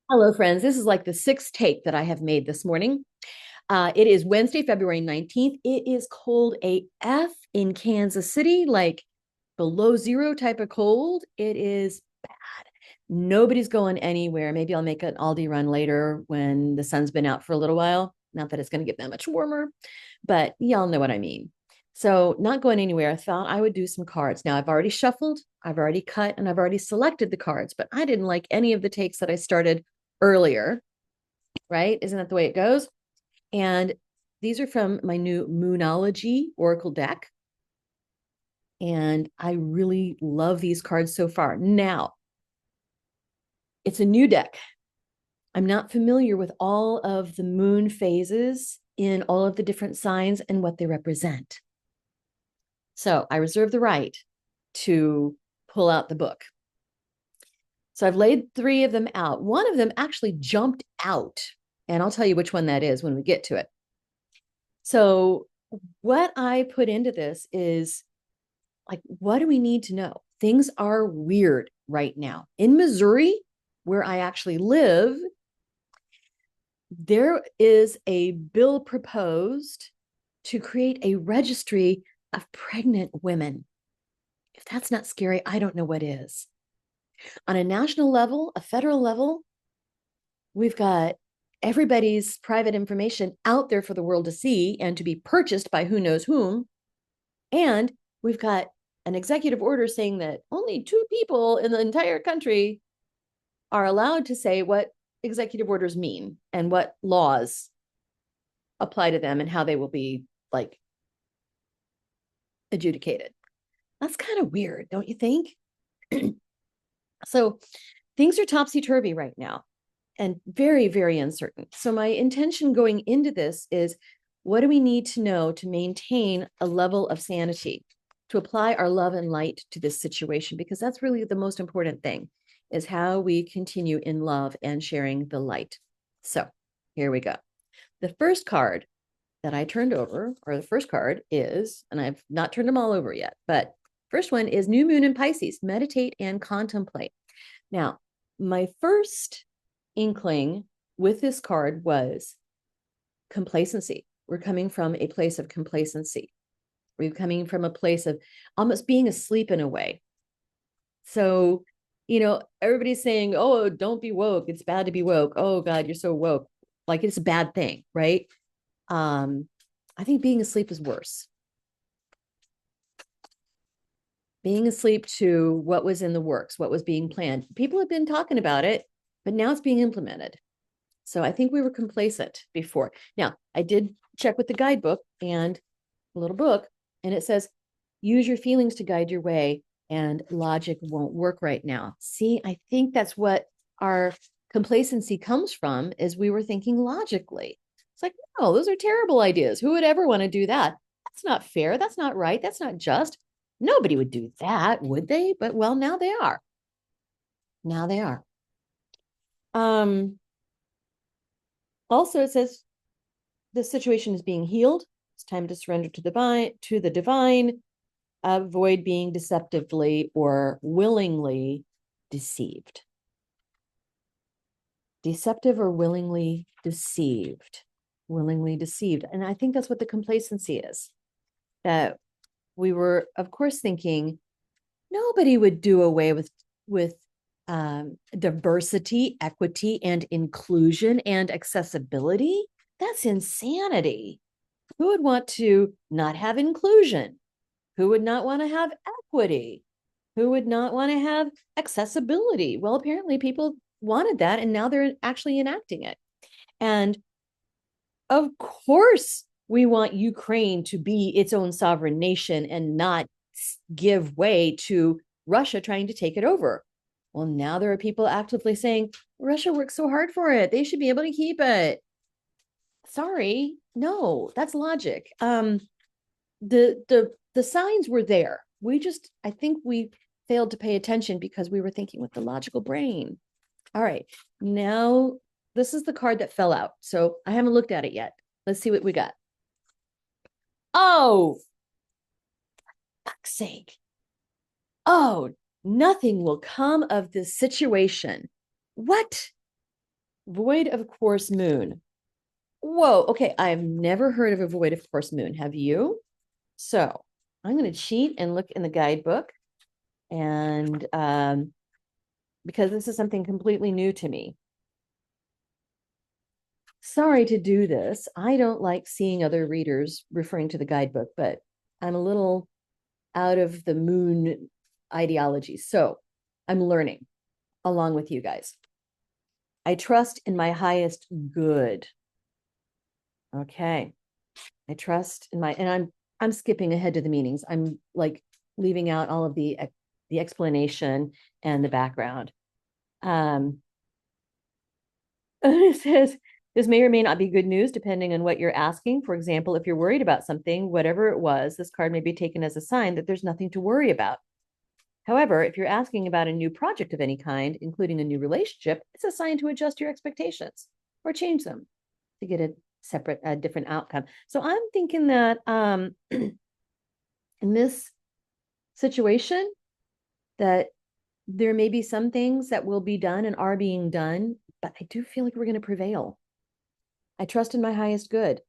Hello, friends. This is like the sixth take that I have made this morning. It is Wednesday, February 19th. It is cold AF in Kansas City, like below zero type of cold. It is bad. Nobody's going anywhere. Maybe I'll make an Aldi run later when the sun's been out for a little while. Not that it's going to get that much warmer, but y'all know what I mean. So, not going anywhere. I thought I would do some cards. Now, I've already shuffled, I've already cut, and I've already selected the cards, but I didn't like any of the takes that I started earlier, right? Isn't that the way it goes? And these are from my new Moonology Oracle deck. And I really love these cards so far. Now, it's a new deck. I'm not familiar with all of the moon phases in all of the different signs and what they represent. So I reserve the right to pull out the book. So I've laid three of them out. One of them actually jumped out, and I'll tell you which one that is when we get to it. So what I put into this is like, what do we need to know? Things are weird right now. In Missouri, where I actually live, there is a bill proposed to create a registry of pregnant women. If that's not scary, I don't know what is. On a national level, a federal level, we've got everybody's private information out there for the world to see and to be purchased by who knows whom. And we've got an executive order saying that only two people in the entire country are allowed to say what executive orders mean and what laws apply to them and how they will be like adjudicated. That's kind of weird, don't you think? So things are topsy-turvy right now and very, very uncertain. So my intention going into this is, what do we need to know to maintain a level of sanity, to apply our love and light to this situation? Because that's really the most important thing, is how we continue in love and sharing the light. So here we go. The first card that I turned over, or the first card is, and I've not turned them all over yet, but first one is New Moon in Pisces, meditate and contemplate. Now, my first inkling with this card was complacency. We're coming from a place of complacency. We're coming from a place of almost being asleep in a way. So, everybody's saying, oh, don't be woke. It's bad to be woke. Oh, God, you're so woke. Like it's a bad thing, right? I think being asleep is worse. Being asleep to what was in the works, what was being planned. People have been talking about it, but now it's being implemented. So I think we were complacent before. Now, I did check with the guidebook and a little book, and it says, use your feelings to guide your way, and logic won't work right now. See, I think that's what our complacency comes from, is we were thinking logically. It's like, no, those are terrible ideas. Who would ever want to do that? That's not fair. That's not right. That's not just. Nobody would do that, would they? But well, now they are. Now they are. Also, it says the situation is being healed. It's time to surrender to the divine. Avoid being deceptively or willingly deceived. Deceptive or willingly deceived. Willingly deceived. And I think that's what the complacency is. That we were, of course, thinking nobody would do away with diversity, equity, and inclusion and accessibility. That's insanity. Who would want to not have inclusion? Who would not want to have equity? Who would not want to have accessibility? Well, apparently people wanted that, and now they're actually enacting it. And of course, we want Ukraine to be its own sovereign nation and not give way to Russia trying to take it over. Well, now there are people actively saying, Russia worked so hard for it. They should be able to keep it. Sorry, no, that's logic. The signs were there. I think we failed to pay attention because we were thinking with the logical brain. All right, now this is the card that fell out. So I haven't looked at it yet. Let's see what we got. Oh, fuck's sake. Oh, Nothing will come of this situation. What? Void of course moon. Whoa, okay, I've never heard of a void of course moon. Have you? So I'm going to cheat and look in the guidebook. And because this is something completely new to me. Sorry to do this. I don't like seeing other readers referring to the guidebook, but I'm a little out of the moon ideology. So I'm learning along with you guys. I trust in my highest good. Okay. I trust in my, and I'm skipping ahead to the meanings. I'm like leaving out all of the explanation and the background. It says this may or may not be good news depending on what you're asking. For example, if you're worried about something, whatever it was, this card may be taken as a sign that there's nothing to worry about. However, if you're asking about a new project of any kind, including a new relationship, it's a sign to adjust your expectations or change them to get a different outcome. So I'm thinking that in this situation, that there may be some things that will be done and are being done, but I do feel like we're going to prevail. I trust in my highest good.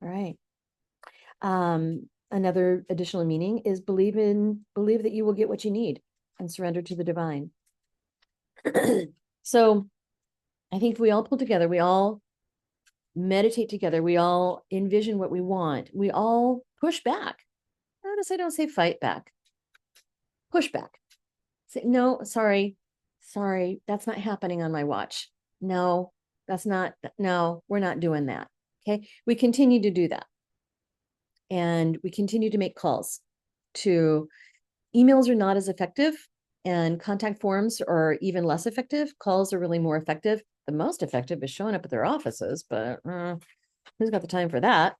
All right. Another additional meaning is believe that you will get what you need and surrender to the divine. So I think we all pull together, we all meditate together, we all envision what we want, we all push back. Notice I don't say fight back. Push back. Say, no, sorry, that's not happening on my watch. No, we're not doing that. Okay. We continue to do that. And we continue to make calls to emails are not as effective and contact forms are even less effective. Calls are really more effective. The most effective is showing up at their offices, but who's got the time for that?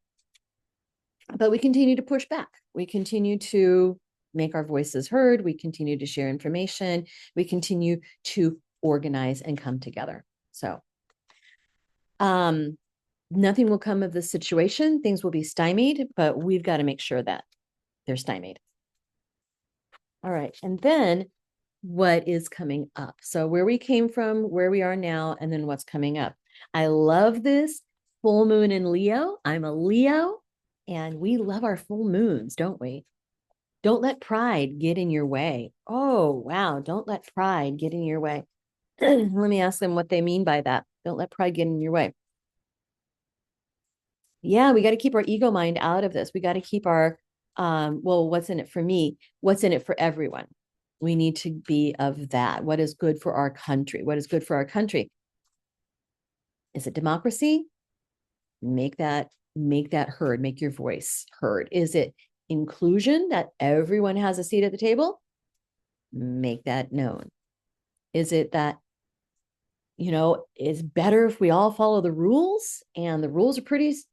But we continue to push back. We continue to make our voices heard. We continue to share information. We continue to organize and come together. So, nothing will come of this situation. Things will be stymied, but we've got to make sure that they're stymied. All right. And then what is coming up? So where we came from, where we are now, and then what's coming up. I love this full moon in Leo. I'm a Leo, and we love our full moons, don't we? Don't let pride get in your way. Oh, wow. Don't let pride get in your way. Let me ask them what they mean by that. Don't let pride get in your way. Yeah, we got to keep our ego mind out of this. We got to keep our, well, what's in it for me? What's in it for everyone? We need to be of that. What is good for our country? What is good for our country? Is it democracy? Make that heard, make your voice heard. Is it inclusion, that everyone has a seat at the table? Make that known. Is it that, it's better if we all follow the rules, and the rules are pretty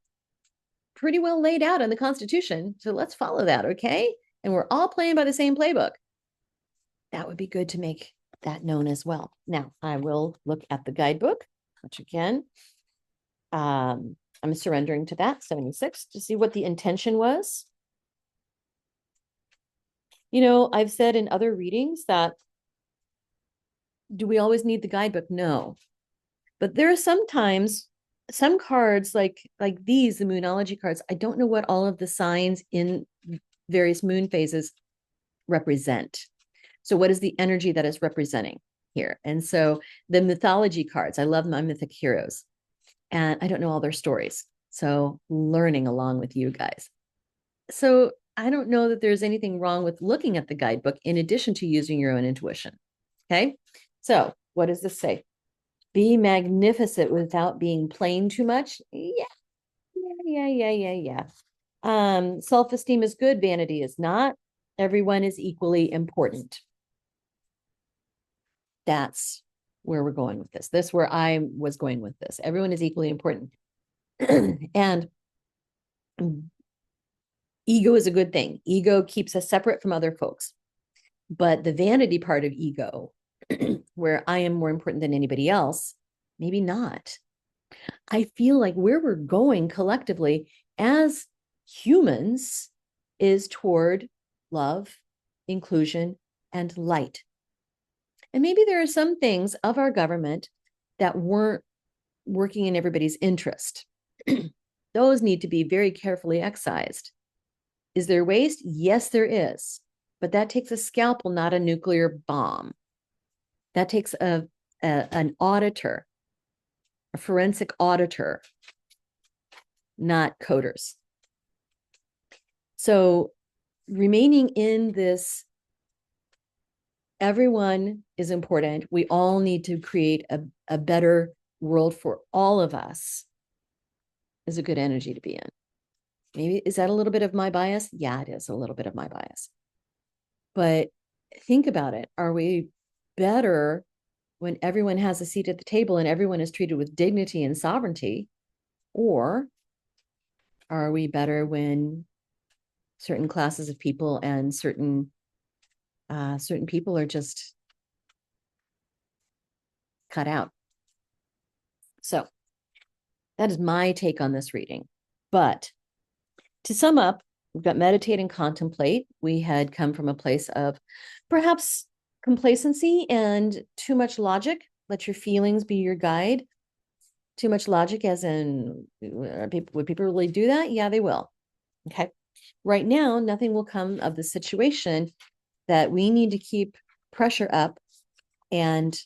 well laid out in the Constitution. So let's follow that, okay? And we're all playing by the same playbook. That would be good to make that known as well. Now, I will look at the guidebook, which again, I'm surrendering to that, 76, to see what the intention was. I've said in other readings that, do we always need the guidebook? No. But there are sometimes some cards like these, the Moonology cards, I don't know what all of the signs in various moon phases represent. So what is the energy that is representing here? And so the mythology cards, I love my mythic heroes, and I don't know all their stories. So learning along with you guys. So I don't know that there's anything wrong with looking at the guidebook in addition to using your own intuition. Okay. So what does this say? Be magnificent without being plain too much. Yeah. Self-esteem is good. Vanity is not. Everyone is equally important. That's where we're going with this. That's where I was going with this. Everyone is equally important. And ego is a good thing. Ego keeps us separate from other folks. But the vanity part of ego, where I am more important than anybody else, maybe not. I feel like where we're going collectively as humans is toward love, inclusion, and light. And maybe there are some things of our government that weren't working in everybody's interest. Those need to be very carefully excised. Is there waste? Yes, there is. But that takes a scalpel, not a nuclear bomb. That takes an auditor, a forensic auditor, not coders. So remaining in this, everyone is important. We all need to create a better world for all of us, is a good energy to be in. Maybe, is that a little bit of my bias? Yeah, it is a little bit of my bias. But think about it. Are we better when everyone has a seat at the table and everyone is treated with dignity and sovereignty? Or are we better when certain classes of people and certain people are just cut out? So that is my take on this reading. But to sum up, we've got meditate and contemplate. We had come from a place of perhaps complacency and too much logic. Let your feelings be your guide. Too much logic, as in, would people really do that? Yeah, they will. Okay. Right now, nothing will come of the situation that we need to keep pressure up and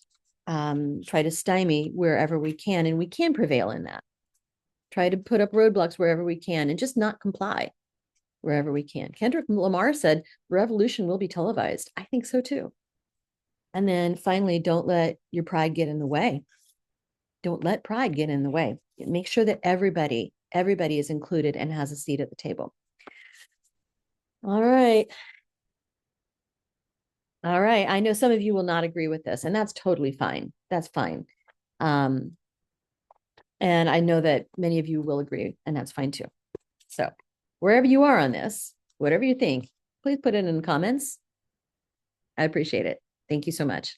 try to stymie wherever we can. And we can prevail in that. Try to put up roadblocks wherever we can and just not comply wherever we can. Kendrick Lamar said, revolution will be televised. I think so too. And then finally, don't let your pride get in the way. Don't let pride get in the way. Make sure that everybody is included and has a seat at the table. All right. All right. I know some of you will not agree with this, and that's totally fine. That's fine. And I know that many of you will agree, and that's fine too. So wherever you are on this, whatever you think, please put it in the comments. I appreciate it. Thank you so much.